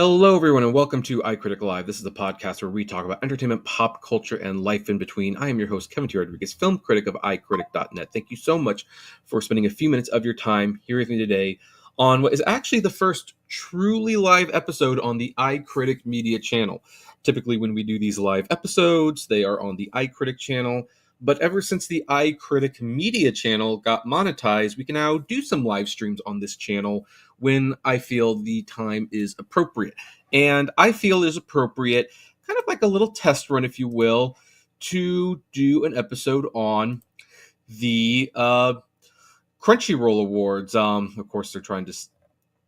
Hello, everyone, and welcome to iCritic Live. This is the podcast where we talk about entertainment, pop culture, and life in between. I am your host, Kevin T. Rodriguez, film critic of iCritic.net. Thank you so much for spending a few minutes of your time here with me today on what is actually the first truly live episode on the iCritic Media channel. Typically, when we do these live episodes, they are on the iCritic channel. But ever since the iCritic Media channel got monetized, we can now do some live streams on this channel when I feel the time is appropriate. And I feel it is appropriate, kind of like a little test run, if you will, to do an episode on the Crunchyroll Awards. Of course, they're trying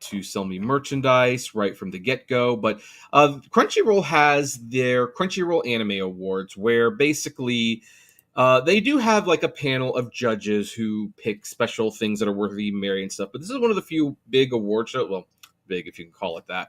to sell me merchandise right from the get-go, but Crunchyroll has their Crunchyroll Anime Awards, where basically they do have like a panel of judges who pick special things that are worthy of merit and stuff. But this is one of the few big award shows, well, big if you can call it that,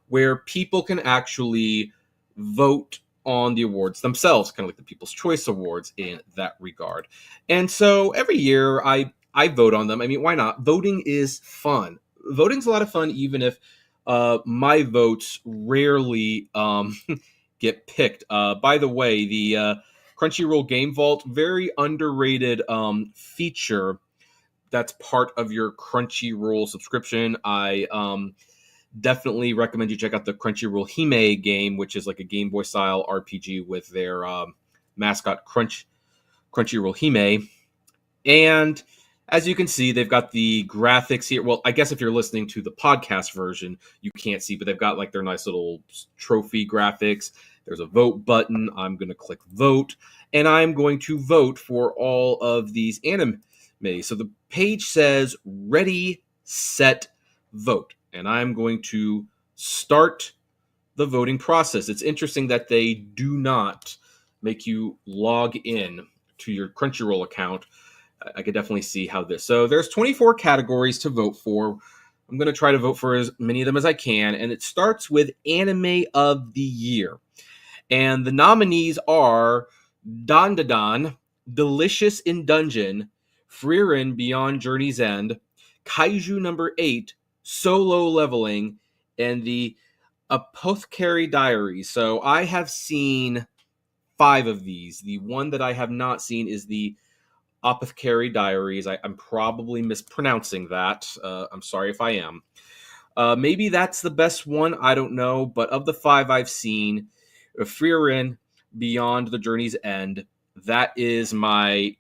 where people can actually vote on the awards themselves, kind of like the People's Choice Awards in that regard. And so every year I vote on them. I mean, why not? Voting is fun. Voting's a lot of fun, even if my votes rarely get picked. By the way, the Crunchyroll Game Vault, very underrated feature that's part of your Crunchyroll subscription. I definitely recommend you check out the Crunchyroll Hime game, which is like a Game Boy style RPG with their mascot Crunchyroll Hime. And as you can see, they've got the graphics here. Well, I guess if you're listening to the podcast version, you can't see, but they've got like their nice little trophy graphics. There's a vote button. I'm going to click vote, and I'm going to vote for all of these anime. So the page says ready, set, vote, and I'm going to start the voting process. It's interesting that they do not make you log in to your Crunchyroll account. I could definitely see how this. So there's 24 categories to vote for. I'm going to try to vote for as many of them as I can, and it starts with Anime of the Year. And the nominees are Dandadan, Delicious in Dungeon, Frieren Beyond Journey's End, Kaiju number 8, Solo Leveling, and the Apothecary Diaries. So I have seen 5 of these. The one that I have not seen is the Apothecary Diaries. I'm probably mispronouncing that. I'm sorry if I am. Maybe that's the best one. I don't know. But of the 5 I've seen, Frieren Beyond the Journey's End, that is my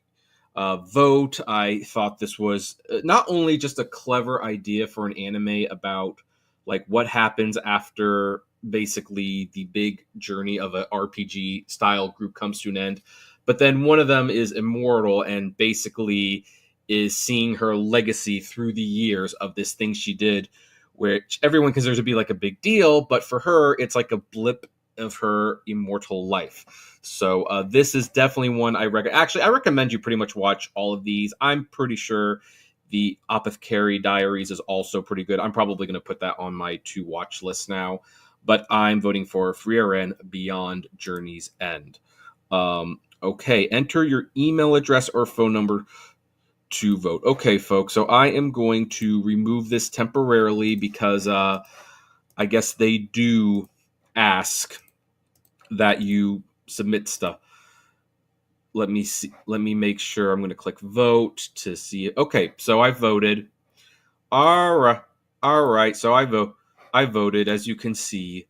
vote. I thought this was not only just a clever idea for an anime about like what happens after basically the big journey of an RPG style group comes to an end, but then one of them is immortal and basically is seeing her legacy through the years of this thing she did, which everyone considers to be like a big deal, but for her, it's like a blip of her immortal life. So this is definitely one I recommend. Actually, I recommend you pretty much watch all of these. I'm pretty sure the Apothecary Diaries is also pretty good. I'm probably going to put that on my to-watch list now, but I'm voting for Frieren Beyond Journey's End. Okay, enter your email address or phone number to vote. Okay, folks, so I am going to remove this temporarily because I guess they do ask that you submit stuff. Let me see. Let me make sure. I'm going to click vote to see it. Okay, so I voted. All right. So I voted. As you can see,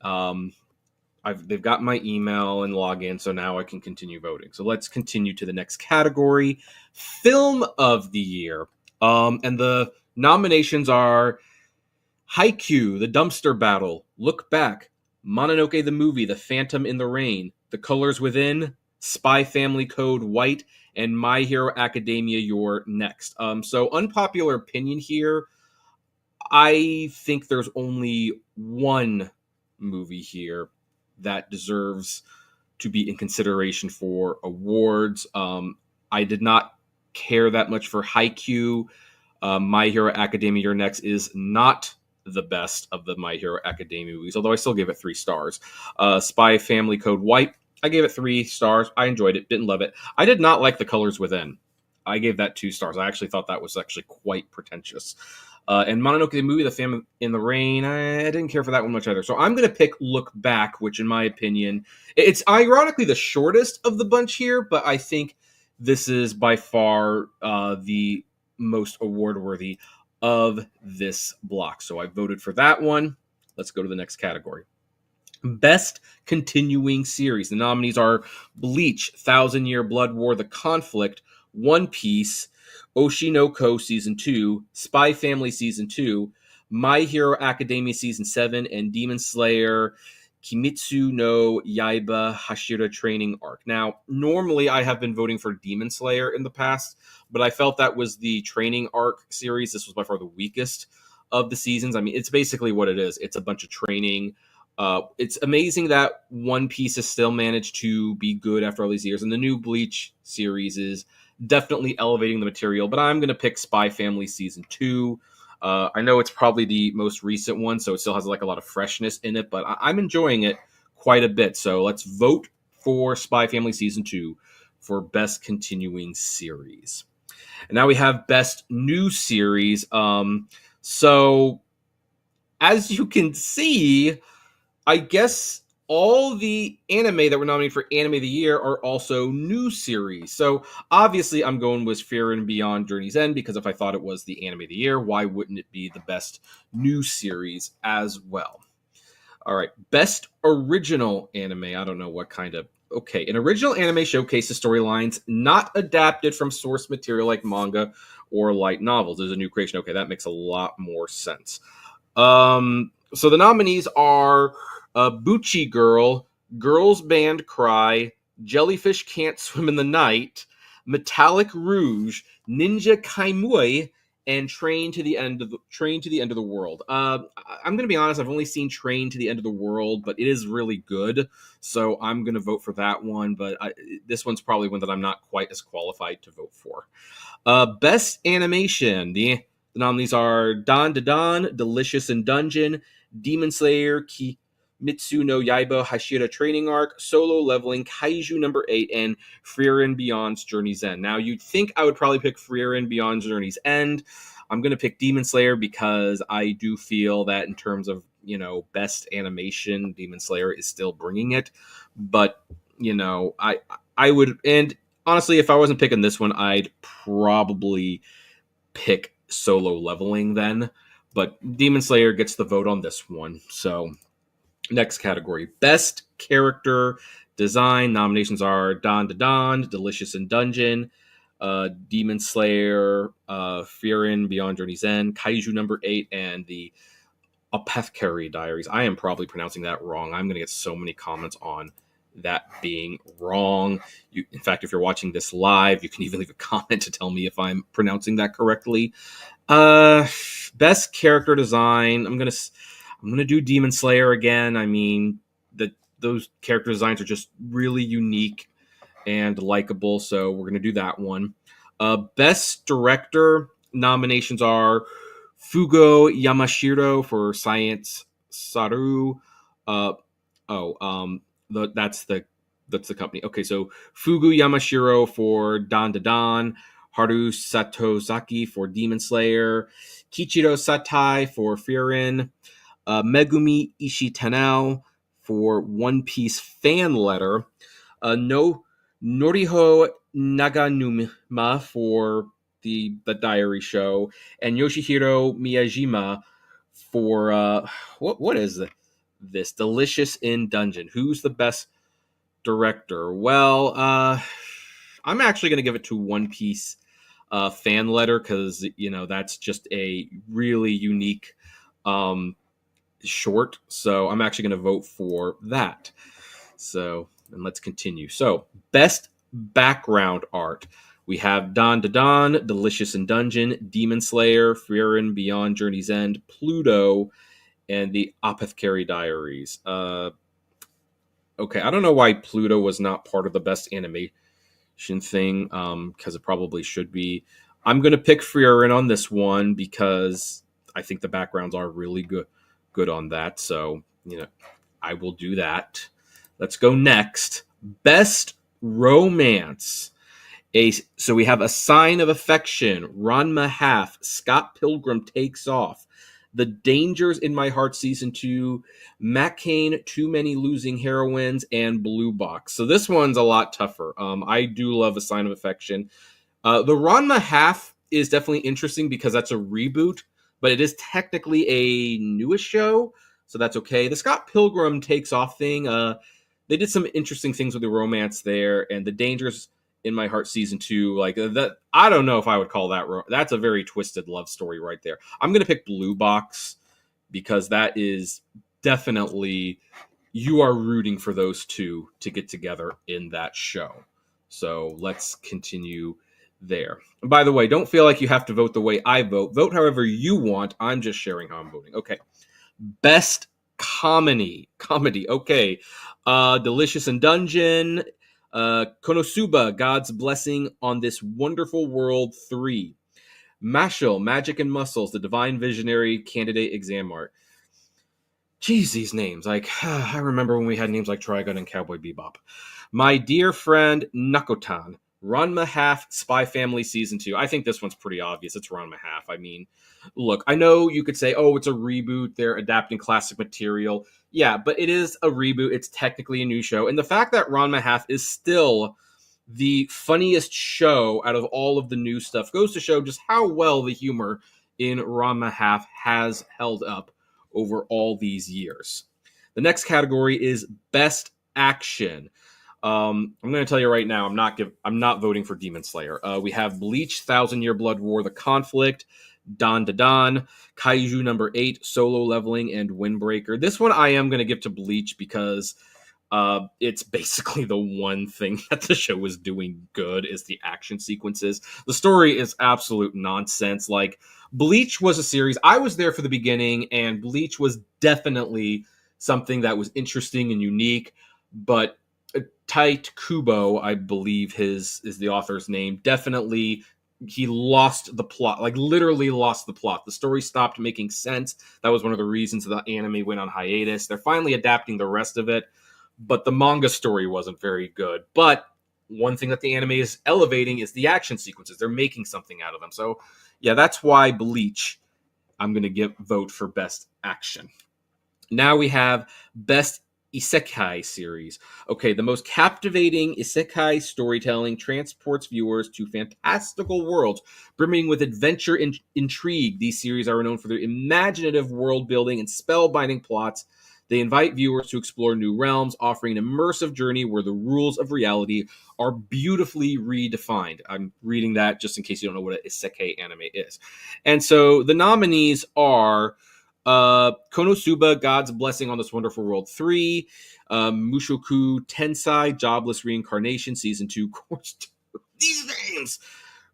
they've got my email and login, so now I can continue voting. So let's continue to the next category, Film of the Year. And the nominations are Haikyuu, The Dumpster Battle, Look Back, Mononoke the Movie, The Phantom in the Rain, The Colors Within, Spy Family Code White, and My Hero Academia You're Next. So unpopular opinion here, I think there's only one movie here that deserves to be in consideration for awards. I did not care that much for Haikyuu. My Hero Academia You're Next is not the best of the My Hero Academia movies, although I still gave it 3 stars. Spy Family Code White, I gave it 3 stars. I enjoyed it, didn't love it. I did not like The Colors Within. I gave that 2 stars. I actually thought that was actually quite pretentious. And Mononoke the movie, The Famine in the Rain, I didn't care for that one much either. So I'm going to pick Look Back, which in my opinion, it's ironically the shortest of the bunch here, but I think this is by far the most award worthy of this block. So I voted for that one. Let's go to the next category. Best Continuing Series. The nominees are Bleach, Thousand Year Blood War, The Conflict, One Piece, Oshinoko Season 2, Spy Family Season 2, My Hero Academia Season 7, and Demon Slayer Kimetsu no Yaiba Hashira Training Arc. Now, normally I have been voting for Demon Slayer in the past, but I felt that was the training arc series. This was by far the weakest of the seasons. I mean, it's basically what it is. It's a bunch of training. It's amazing that One Piece has still managed to be good after all these years, and the new Bleach series is definitely elevating the material, but I'm going to pick Spy Family Season 2. I know it's probably the most recent one, so it still has like a lot of freshness in it, but I'm enjoying it quite a bit. So let's vote for Spy Family Season 2 for Best Continuing Series. And now we have Best New Series. So as you can see, I guess all the anime that were nominated for Anime of the Year are also new series. So obviously I'm going with Frieren Beyond Journey's End, because if I thought it was the Anime of the Year, why wouldn't it be the best new series as well? All right, Best Original Anime. I don't know what kind of... Okay, an original anime showcases storylines not adapted from source material like manga or light novels. There's a new creation. Okay, that makes a lot more sense. So the nominees are Buchi Girl, Girls Band Cry, Jellyfish Can't Swim in the Night, Metallic Rouge, Ninja Kaimui, and Train to the End of the World. I'm going to be honest, I've only seen Train to the End of the World, but it is really good, so I'm going to vote for that one, but this one's probably one that I'm not quite as qualified to vote for. Best Animation. The nominees are Dan Da Dan, Delicious in Dungeon, Demon Slayer, Kimetsu no Yaiba Hashira Training Arc, Solo Leveling, Kaiju number 8, and Frieren Beyond's Journey's End. Now, you'd think I would probably pick Frieren Beyond's Journey's End. I'm going to pick Demon Slayer because I do feel that in terms of, best animation, Demon Slayer is still bringing it. But, I would, and honestly, if I wasn't picking this one, I'd probably pick Solo Leveling then. But Demon Slayer gets the vote on this one. So, next category. Best Character Design. Nominations are Dan Da Dan, Delicious in Dungeon, Demon Slayer, Frieren Beyond Journey's End, Kaiju number 8, and the Apothecary Diaries. I am probably pronouncing that wrong. I'm going to get so many comments on that being wrong. In fact, if you're watching this live, you can even leave a comment to tell me if I'm pronouncing that correctly. Best Character Design. I'm gonna do Demon Slayer again. I mean, those character designs are just really unique and likable, so we're gonna do that one. Best Director nominations are Fugo Yamashiro for Science Saru. That's the company. Okay, so Fugu Yamashiro for Dan Da Dan, Haru Satozaki for Demon Slayer, Kichiro Satai for Frieren, Megumi Ishitanao for One Piece Fan Letter, Noriho Naganuma for the Diary Show, and Yoshihiro Miyajima for what is this? Delicious in Dungeon. Who's the best director? Well, I'm actually going to give it to One Piece Fan Letter because that's just a really unique short. So I'm actually going to vote for that. So, and let's continue. So, best background art. We have Dan Da Dan, Delicious in Dungeon, Demon Slayer, Frieren Beyond Journey's End, Pluto, and the Apothecary Diaries. Okay, I don't know why Pluto was not part of the best animation thing, because it probably should be. I'm going to pick Frieren on this one because I think the backgrounds are really good on that. So, I will do that. Let's go next. Best Romance. So we have A Sign of Affection, Ranma Half, Scott Pilgrim Takes Off, The Dangers in My Heart Season 2, Matt Cain, Too Many Losing Heroines, and Blue Box. So this one's a lot tougher. I do love A Sign of Affection. The Ranma Half is definitely interesting because that's a reboot, but it is technically a newish show, so that's okay. The Scott Pilgrim Takes Off thing, they did some interesting things with the romance there, and The Dangers in My Heart Season 2, like that, I don't know if I would call that, that's a very twisted love story right there. I'm going to pick Blue Box because that is definitely, you are rooting for those two to get together in that show. So let's continue there. And by the way, don't feel like you have to vote the way I vote. Vote however you want. I'm just sharing how I'm voting. Okay. Best comedy. Okay. Delicious in Dungeon. Konosuba, God's Blessing on This Wonderful World 3. Mashal, Magic and Muscles, The Divine Visionary Candidate Exam Art. Jeez, these names. Like, I remember when we had names like Trigun and Cowboy Bebop. My Dear Friend Nakotan, Ranma Half, Spy Family Season 2. I think this one's pretty obvious. It's Ranma Half. I mean, look, I know you could say, oh, it's a reboot. They're adapting classic material. Yeah, but it is a reboot. It's technically a new show. And the fact that Ranma Half is still the funniest show out of all of the new stuff goes to show just how well the humor in Ranma Half has held up over all these years. The next category is Best Action. I'm going to tell you right now, I'm not voting for Demon Slayer. We have Bleach, Thousand Year Blood War, The Conflict, Dan Da Dan, Kaiju number 8, Solo Leveling, and Windbreaker. This one I am going to give to Bleach because it's basically the one thing that the show is doing good is the action sequences. The story is absolute nonsense. Like, Bleach was a series, I was there for the beginning, and Bleach was definitely something that was interesting and unique, but Tite Kubo, I believe is the author's name, definitely he lost the plot, like literally lost the plot. The story stopped making sense. That was one of the reasons the anime went on hiatus. They're finally adapting the rest of it, but the manga story wasn't very good. But one thing that the anime is elevating is the action sequences. They're making something out of them. So yeah, that's why Bleach, I'm going to vote for Best Action. Now we have Best Isekai Series. Okay, the most captivating Isekai storytelling transports viewers to fantastical worlds brimming with adventure and intrigue. These series are known for their imaginative world building and spellbinding plots. They invite viewers to explore new realms, offering an immersive journey where the rules of reality are beautifully redefined. I'm reading that just in case you don't know what an isekai anime is. And so the nominees are Konosuba, God's Blessing on This Wonderful World 3, Mushoku Tensei, Jobless Reincarnation, Season 2, Course 2. These names!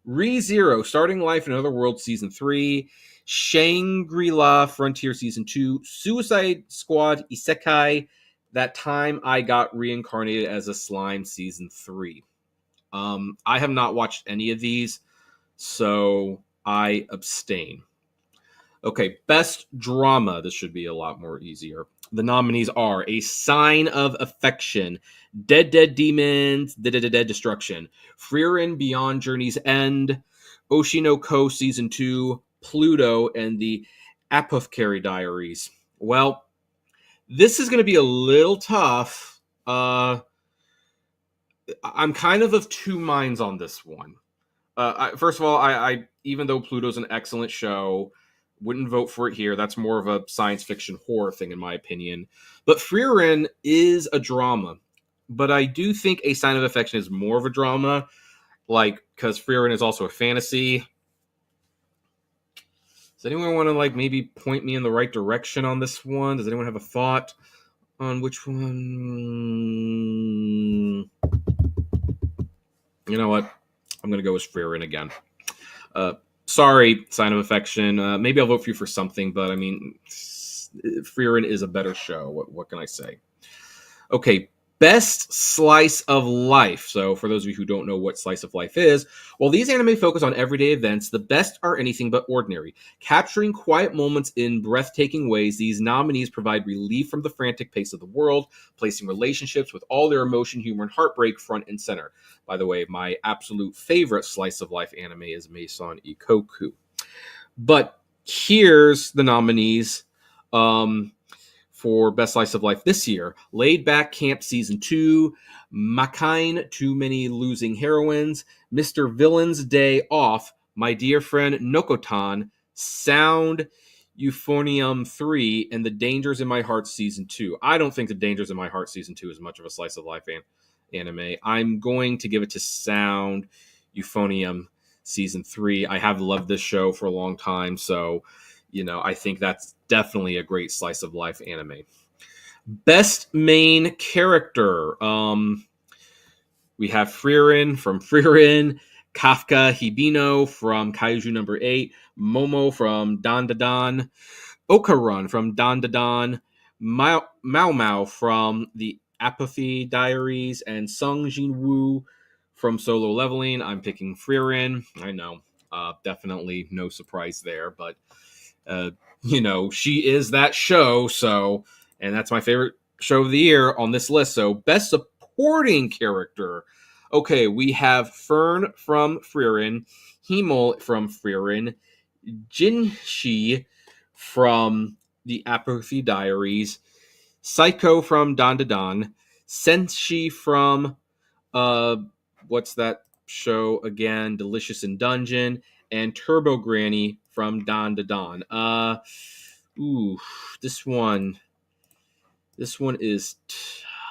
ReZero, Starting Life in Another World, Season 3, Shangri-La Frontier Season 2, Suicide Squad Isekai, That Time I Got Reincarnated as a Slime Season 3. I have not watched any of these, so I abstain. Okay, Best Drama. This should be a lot more easier. The nominees are A Sign of Affection, Dead Demons, Dead Destruction, Frieren Beyond Journey's End, Oshinoko Season 2, Pluto, and the Apothecary Diaries. Well, this is going to be a little tough. I'm kind of two minds on this one. First of all, I even though Pluto's an excellent show, wouldn't vote for it here. That's more of a science fiction horror thing, in my opinion. But Frieren is a drama. But I do think A Sign of Affection is more of a drama, like, because Frieren is also a fantasy. Does anyone want to, maybe point me in the right direction on this one? Does anyone have a thought on which one? You know what? I'm going to go with Frieren again. Sorry, Sign of Affection. Maybe I'll vote for you for something, but I mean, Frieren is a better show. What can I say? Okay, Best slice of life. So, for those of you who don't know what slice of life is, while these anime focus on everyday events, the best are anything but ordinary. Capturing quiet moments in breathtaking ways, these nominees provide relief from the frantic pace of the world, placing relationships with all their emotion, humor, and heartbreak front and center. By the way, my absolute favorite slice of life anime is Maison Ikoku. But here's the nominees. For Best Slice of Life this year: Laid Back Camp Season 2, Makine Too Many Losing Heroines, Mr. Villain's Day Off, My Dear Friend Nokotan, Sound Euphonium 3, and The Dangers in My Heart Season 2. I don't think The Dangers in My Heart Season 2 is much of a slice of life anime. I'm going to give it to Sound Euphonium Season 3. I have loved this show for a long time, so I think that's definitely a great slice of life anime. Best main character. We have Frieren from Frieren, Kafka Hibino from Kaiju number 8, Momo from Dandadan, Okarun from Dandadan, Mao Mao from the Apathy Diaries, and Sung Jinwoo from Solo Leveling. I'm picking Frieren. I know, definitely no surprise there, but she is that show. So, and that's my favorite show of the year on this list. So, best supporting character. Okay, we have Fern from Frieren, Himmel from Frieren, Jinshi from the Apathy Diaries, Psycho from Dandadan, Senshi from what's that show again? Delicious in Dungeon, and Turbo Granny from Dawn to Dawn. This one is,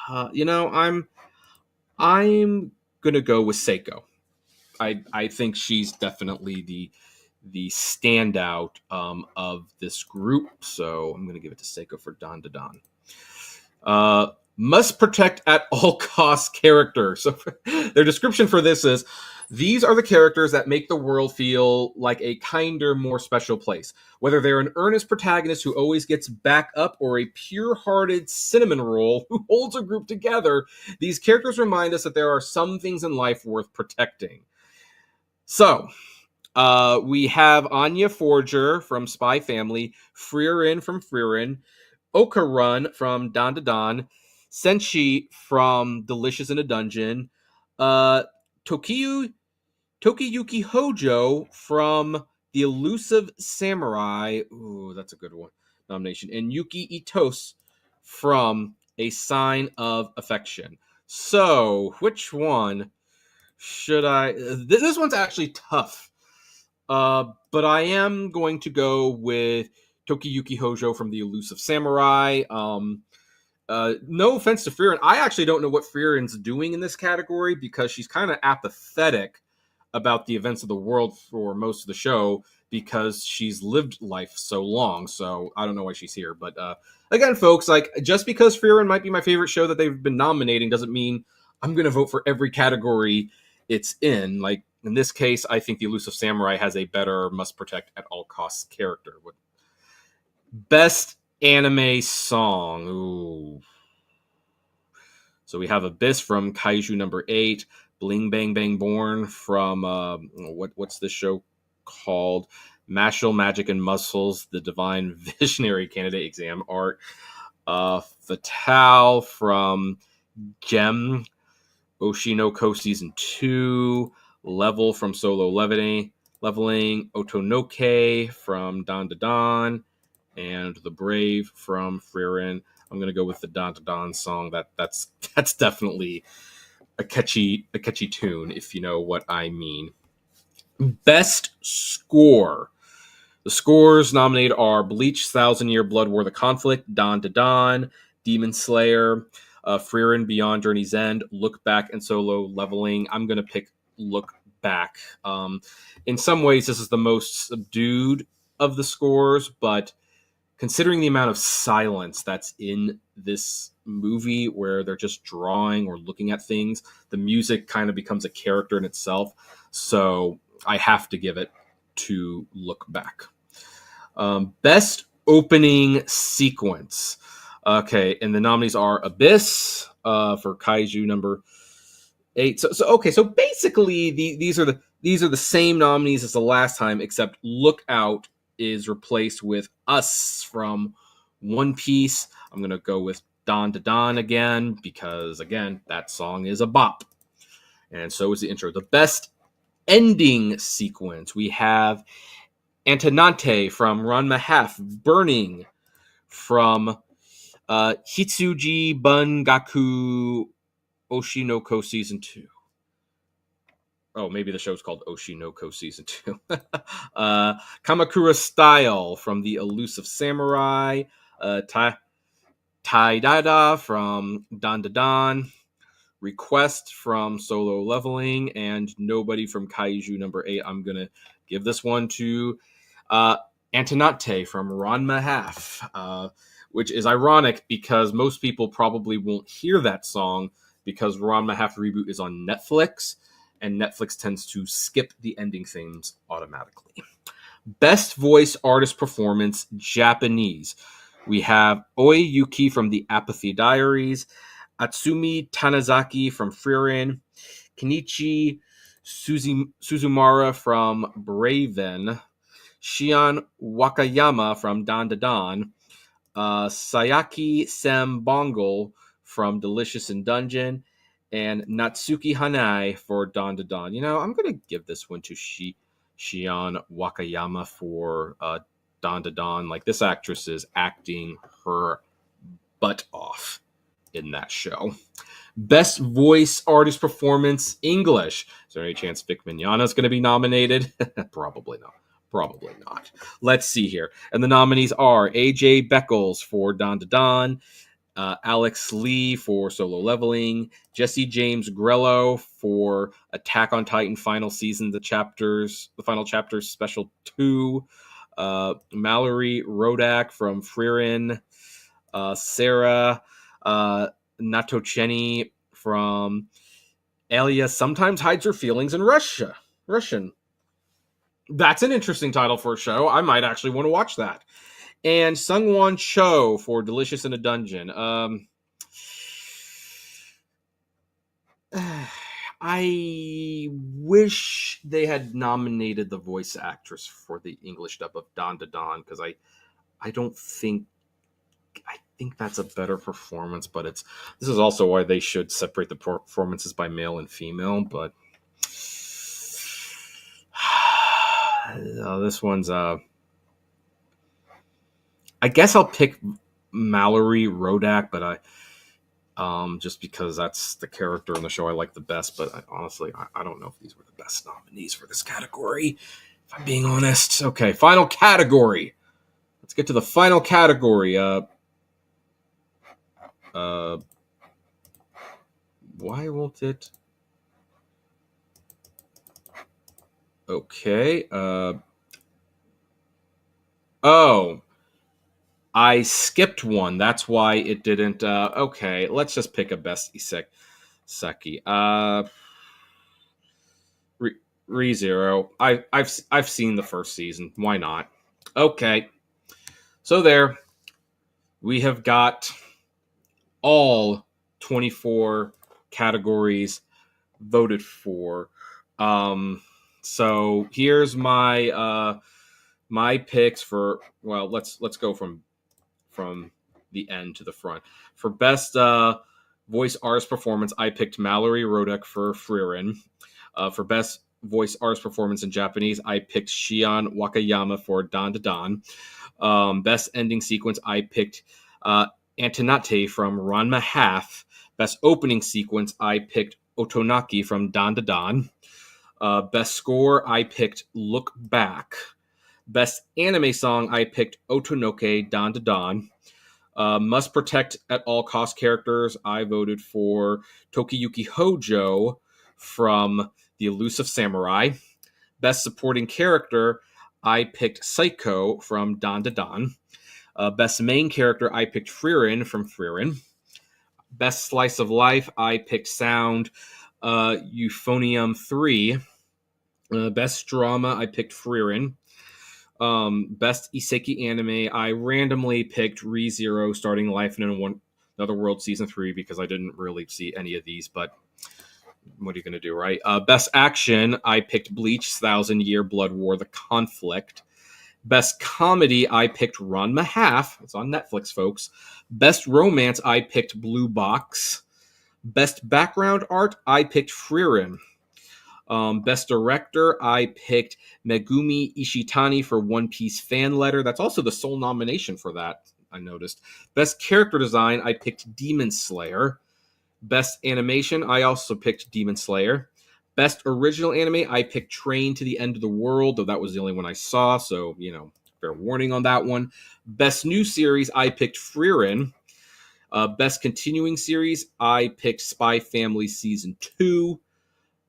I'm gonna go with Seiko. I think she's definitely the standout of this group, so I'm gonna give it to Seiko for Dawn to Dawn. Must protect at all costs character. So their description for this is: these are the characters that make the world feel like a kinder, more special place. Whether they're an earnest protagonist who always gets back up or a pure-hearted cinnamon roll who holds a group together, these characters remind us that there are some things in life worth protecting. So, we have Anya Forger from Spy Family, Frieren from Frieren, Okarun from Don to Don, Senshi from Delicious in a Dungeon, Tokiyuki Hojo from The Elusive Samurai. Ooh, that's a good one. Nomination. And Yuki Itos from A Sign of Affection. So, which one should I... This one's actually tough. But I am going to go with Tokiyuki Hojo from The Elusive Samurai. No offense to Frieren. I actually don't know what Frieren's doing in this category because she's kind of apathetic about the events of the world for most of the show because she's lived life so long. So I don't know why she's here. But again, folks, just because Frieren might be my favorite show that they've been nominating doesn't mean I'm going to vote for every category it's in. Like in this case, I think The Elusive Samurai has a better must protect at all costs character. Best anime song. Ooh. So we have Abyss from Kaiju number 8, Bling Bang Bang Born from what's this show called? Mashal Magic and Muscles, the Divine Visionary Candidate Exam Art. Fatal from Gem, Oshinoko Season 2, Level from Solo Leveling, Otonoke from Don to Don, and The Brave from Frieren. I'm gonna go with the Don to Don song. That's definitely a catchy tune, if you know what I mean. Best score. The scores nominated are Bleach, Thousand Year Blood War: The Conflict, Don to Don, Demon Slayer, Frieren, Beyond Journey's End, Look Back, and Solo Leveling. I'm gonna pick Look Back. In some ways, this is the most subdued of the scores, but considering the amount of silence that's in this movie where they're just drawing or looking at things, the music kind of becomes a character in itself. So I have to give it to Look Back. Best opening sequence. Okay, and the nominees are Abyss, for Kaiju number 8. So basically these are the same nominees as the last time, except Look Out is replaced with Us from One Piece. I'm gonna go with Don to Don again because again that song is a bop, and so is the intro. The best ending sequence, we have Antenante from Ranma Half, Burning from Hitsuji Bungaku Oshinoko Season 2. Oh, maybe the show's called Oshinoko Season 2. Kamakura Style from The Elusive Samurai. Tai Dada from Dan Da Dan. Request from Solo Leveling. And Nobody from Kaiju number 8. I'm going to give this one to Antenante from Ranma Half, which is ironic because most people probably won't hear that song because Ranma Half Reboot is on Netflix, and Netflix tends to skip the ending themes automatically. Best Voice Artist Performance, Japanese. We have Oi Yuki from The Apathy Diaries, Atsumi Tanizaki from Frieren, Kenichi Suzumara from Braven, Shion Wakayama from Dan Da Dan, Sayaki Sambongle from Delicious in Dungeon, and Natsuki Hanai for Dan Da Dan. I'm going to give this one to Shion Wakayama for Dan Da Dan. Like, this actress is acting her butt off in that show. Best Voice Artist Performance, English. Is there any chance Vic Mignogna is going to be nominated? Probably not. Probably not. Let's see here. And the nominees are AJ Beckles for Don to Don, Alex Lee for Solo Leveling, Jesse James Grello for Attack on Titan Final Season, the final chapters special 2, Mallory Rodak from Frieren, Sarah Natochenny from Alia Sometimes Hides Her Feelings in Russian. That's an interesting title for a show. I might actually want to watch that. And Sungwon Cho for Delicious in a Dungeon. I wish they had nominated the voice actress for the English dub of Don to Don, because I think that's a better performance, but this is also why they should separate the performances by male and female, but this one's I guess I'll pick Mallory Rodak, but just because that's the character in the show I like the best, but honestly I don't know if these were the best nominees for this category, if I'm being honest. Okay, final category. Let's get to the final category. Why won't it? Okay. Oh, I skipped one. That's why it didn't. Okay, let's just pick a best Iseki. ReZero. I've seen the first season. Why not? Okay. So there, we have got all 24 categories voted for. So here's my my picks for. Well, let's go from the end to the front. For best voice artist performance, I picked Mallory Rodak for Frieren. For best voice artist performance in Japanese, I picked Shion Wakayama for Dan to Dan. Best ending sequence, I picked Antenate from Ranma Half. Best opening sequence, I picked Otonaki from Dan to Dan. Best score, I picked Look Back. Best anime song, I picked Otonoke Dan to Dan. Must protect at all cost characters, I voted for Tokiyuki Hojo from The Elusive Samurai. Best supporting character, I picked Psycho from Dan to Dan. Best main character, I picked Frieren from Frieren. Best slice of life, I picked Sound Euphonium 3. Best drama, I picked Frieren. Best Isekai anime, I randomly picked ReZero Starting Life in Netherworld Season 3 because I didn't really see any of these, but what are you going to do, right? Best Action, I picked Bleach, 1,000-Year Blood War, The Conflict. Best Comedy, I picked Ranma Half. It's on Netflix, folks. Best Romance, I picked Blue Box. Best Background Art, I picked Frieren. Best Director, I picked Megumi Ishitani for One Piece Fan Letter. That's also the sole nomination for that, I noticed. Best Character Design, I picked Demon Slayer. Best Animation, I also picked Demon Slayer. Best Original Anime, I picked Train to the End of the World, though that was the only one I saw, so, fair warning on that one. Best New Series, I picked Frieren. Best Continuing Series, I picked Spy Family Season 2.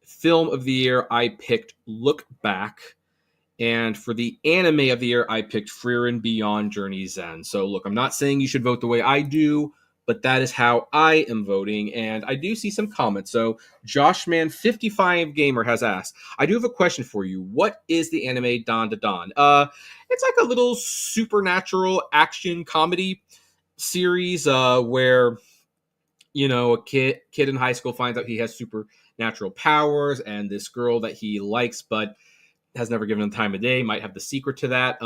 Film of the Year, I picked Look Back. And for the Anime of the Year, I picked Frieren Beyond Journey's End. So look, I'm not saying you should vote the way I do, but that is how I am voting. And I do see some comments. So Joshman55 Gamer has asked, I do have a question for you. What is the anime Don to Don? It's like a little supernatural action comedy series where, a kid in high school finds out he has supernatural powers, and this girl that he likes but has never given him time of day might have the secret to that,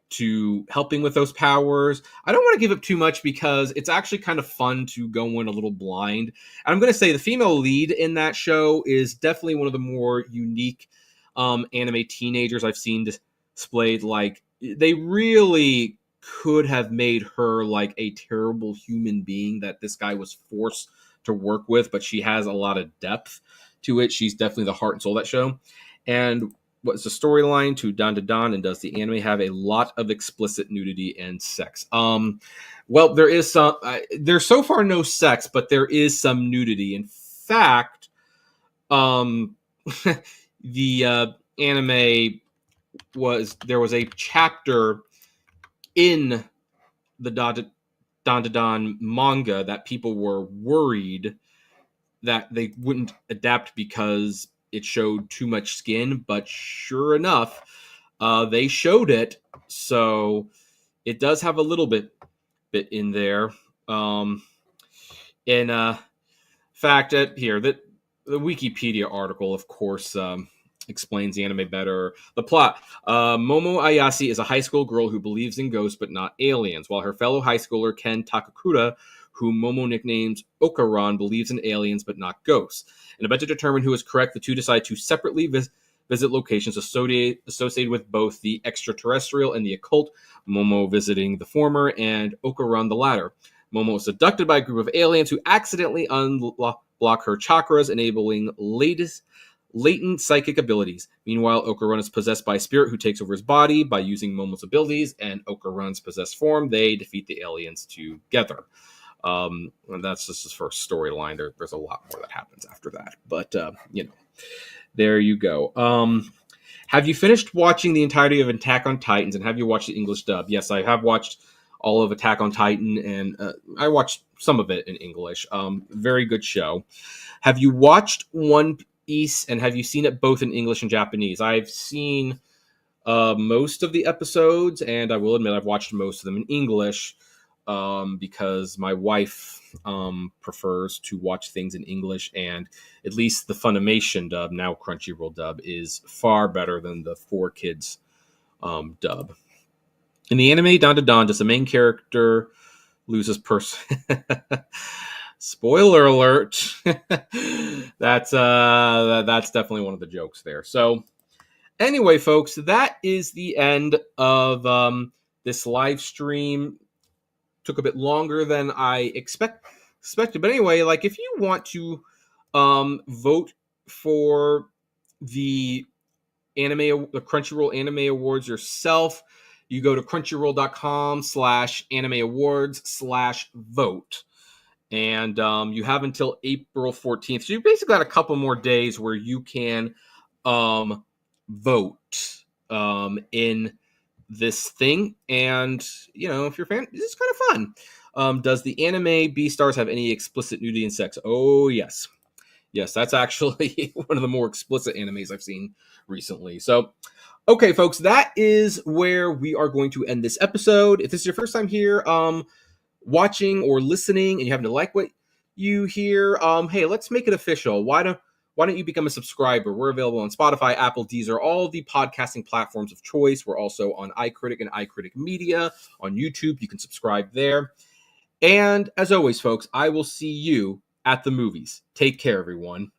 to helping with those powers. I don't want to give up too much because it's actually kind of fun to go in a little blind. I'm going to say the female lead in that show is definitely one of the more unique anime teenagers I've seen displayed. Like, they really could have made her like a terrible human being that this guy was forced to work with, but she has a lot of depth to it. She's definitely the heart and soul of that show. And what's the storyline to Don to Don, and does the anime have a lot of explicit nudity and sex? Well, there is some. There's so far no sex, but there is some nudity. In fact, the anime there was a chapter in the Don to Don manga that people were worried that they wouldn't adapt because it showed too much skin, but sure enough, they showed it. So it does have a little bit in there. In fact, here, the Wikipedia article, of course, explains the anime better. The plot: Momo Ayase is a high school girl who believes in ghosts but not aliens, while her fellow high schooler Ken Takakura, whom Momo nicknames Okaran, believes in aliens but not ghosts. In a bet to determine who is correct, the two decide to separately visit locations associated with both the extraterrestrial and the occult, Momo visiting the former and Okaran the latter. Momo is abducted by a group of aliens who accidentally unblock her chakras, enabling latent psychic abilities. Meanwhile, Okaran is possessed by a spirit who takes over his body. By using Momo's abilities and Okaran's possessed form, they defeat the aliens together. And that's just his first storyline. There's a lot more that happens after that. But, there you go. Have you finished watching the entirety of Attack on Titans, and have you watched the English dub? Yes, I have watched all of Attack on Titan, and I watched some of it in English. Very good show. Have you watched One Piece, and have you seen it both in English and Japanese? I've seen most of the episodes, and I will admit I've watched most of them in English because my wife prefers to watch things in English, and at least the Funimation dub, now Crunchyroll dub, is far better than the 4Kids dub. In the anime Don to Don, does the main character lose his person? Spoiler alert. That's definitely one of the jokes there. So anyway, folks, that is the end of this live stream. Took a bit longer than I expected. But anyway, like, if you want to vote for the Crunchyroll Anime Awards yourself, you go to crunchyroll.com/anime awards/vote. And you have until April 14th. So you basically got a couple more days where you can vote in this thing. And, if you're a fan, this is kind of fun. Does the anime B-Stars have any explicit nudity and sex? Oh, yes. Yes, that's actually one of the more explicit animes I've seen recently. So, okay, folks, that is where we are going to end this episode. If this is your first time here, watching or listening and you happen to like what you hear, hey, let's make it official. Why don't you become a subscriber? We're available on Spotify, Apple, Deezer, all the podcasting platforms of choice. We're also on iCritic and iCritic Media on YouTube. You can subscribe there. And as always, folks, I will see you at the movies. Take care, everyone.